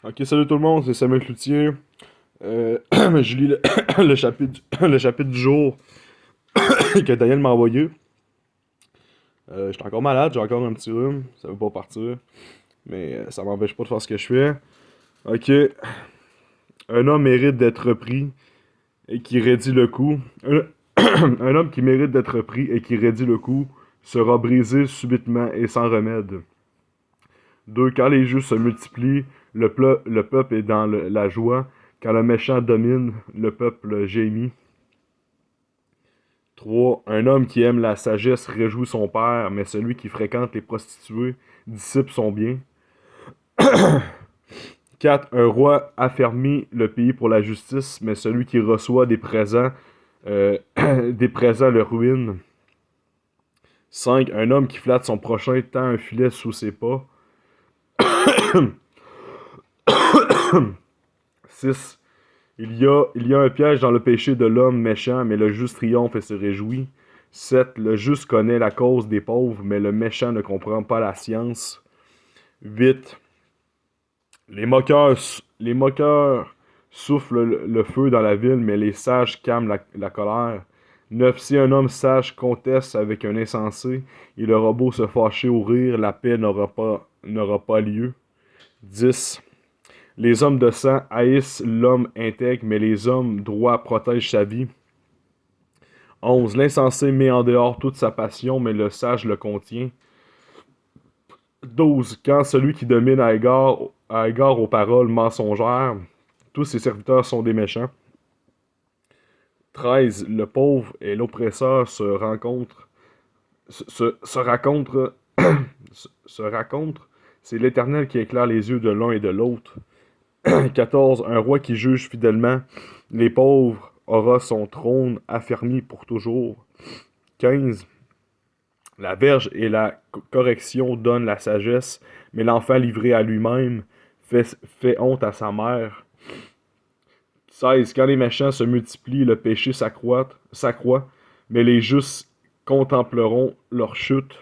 Ok, salut tout le monde, c'est Samuel Cloutier. Je lis le chapitre, le chapitre du jour que Daniel m'a envoyé. J'étais encore malade, j'ai encore un petit rhume, ça veut pas partir, mais ça m'empêche pas de faire ce que je fais. Ok, un homme mérite d'être pris et qui raidit le coup. Un homme qui mérite d'être pris et qui raidit le coup sera brisé subitement et sans remède. 2. Quand les jeux se multiplient, le peuple est dans la joie. Quand le méchant domine, le peuple gémit. 3. Un homme qui aime la sagesse réjouit son père, mais celui qui fréquente les prostituées dissipe son bien. 4. Un roi affermit le pays pour la justice, mais celui qui reçoit des présents le ruine. 5. Un homme qui flatte son prochain tend un filet sous ses pas. 6. Il y a un piège dans le péché de l'homme méchant, mais le juste triomphe et se réjouit. 7. Le juste connaît la cause des pauvres, mais le méchant ne comprend pas la science. 8. Les moqueurs soufflent le feu dans la ville, mais les sages calment la colère. 9. Si un homme sage conteste avec un insensé, il aura beau se fâcher ou rire, la paix n'aura pas lieu. 10. Les hommes de sang haïssent l'homme intègre, mais les hommes droits protègent sa vie. 11. L'insensé met en dehors toute sa passion, mais le sage le contient. 12. Quand celui qui domine a égard aux paroles mensongères, tous ses serviteurs sont des méchants. 13. Le pauvre et l'oppresseur se racontent, se racontent. C'est l'Éternel qui éclaire les yeux de l'un et de l'autre. 14. Un roi qui juge fidèlement les pauvres aura son trône affermi pour toujours. 15. La verge et la correction donnent la sagesse, mais l'enfant livré à lui-même fait honte à sa mère. 16. Quand les méchants se multiplient, le péché s'accroît, mais les justes contempleront leur chute.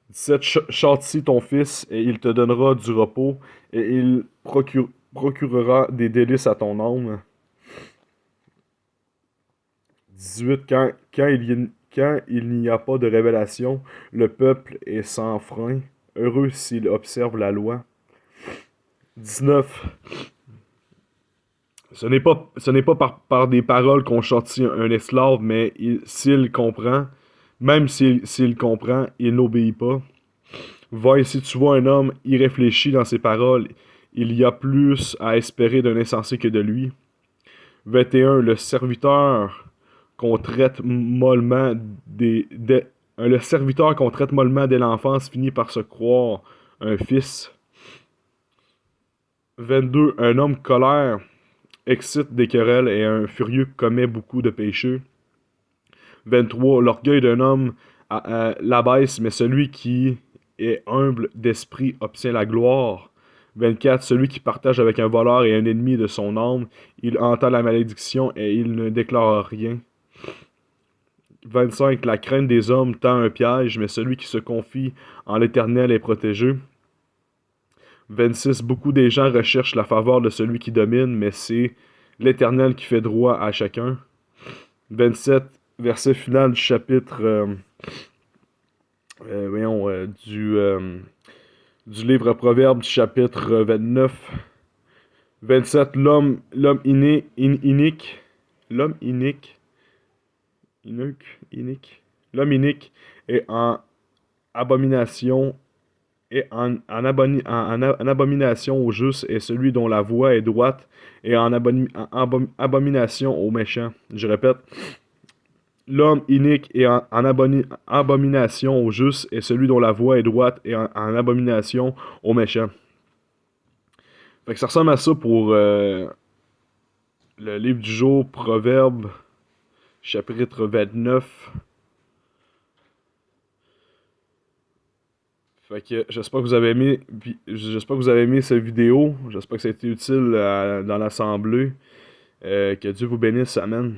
17. Châtie ton fils, et il te donnera du repos, et il procurera des délices à ton âme. 18. Quand il n'y a pas de révélation, le peuple est sans frein, heureux s'il observe la loi. 19. Ce n'est pas par des paroles qu'on châtie un esclave, mais même s'il comprend, il n'obéit pas. 20. Si tu vois un homme irréfléchi dans ses paroles, il y a plus à espérer d'un insensé que de lui. 21. Le serviteur qu'on traite mollement dès l'enfance finit par se croire un fils. 22. Un homme colère excite des querelles et un furieux commet beaucoup de péchés. 23. L'orgueil d'un homme l'abaisse, mais celui qui est humble d'esprit obtient la gloire. 24. Celui qui partage avec un voleur est un ennemi de son âme. Il entend la malédiction et il ne déclare rien. 25. La crainte des hommes tend un piège, mais celui qui se confie en l'Éternel est protégé. 26. Beaucoup des gens recherchent la faveur de celui qui domine, mais c'est l'Éternel qui fait droit à chacun. 27. Verset final du chapitre du livre Proverbe du chapitre 29. 27. L'homme inique est en abomination en abomination au juste, et celui dont la voie est droite est en abomination aux méchants. Je répète, l'homme inique est en abomination au juste, et celui dont la voie est droite est en abomination aux méchants. Fait que ça ressemble à ça pour le livre du jour, Proverbe, chapitre 29. Fait que j'espère que vous avez aimé cette vidéo. J'espère que ça a été utile dans l'assemblée. Que Dieu vous bénisse. Amen.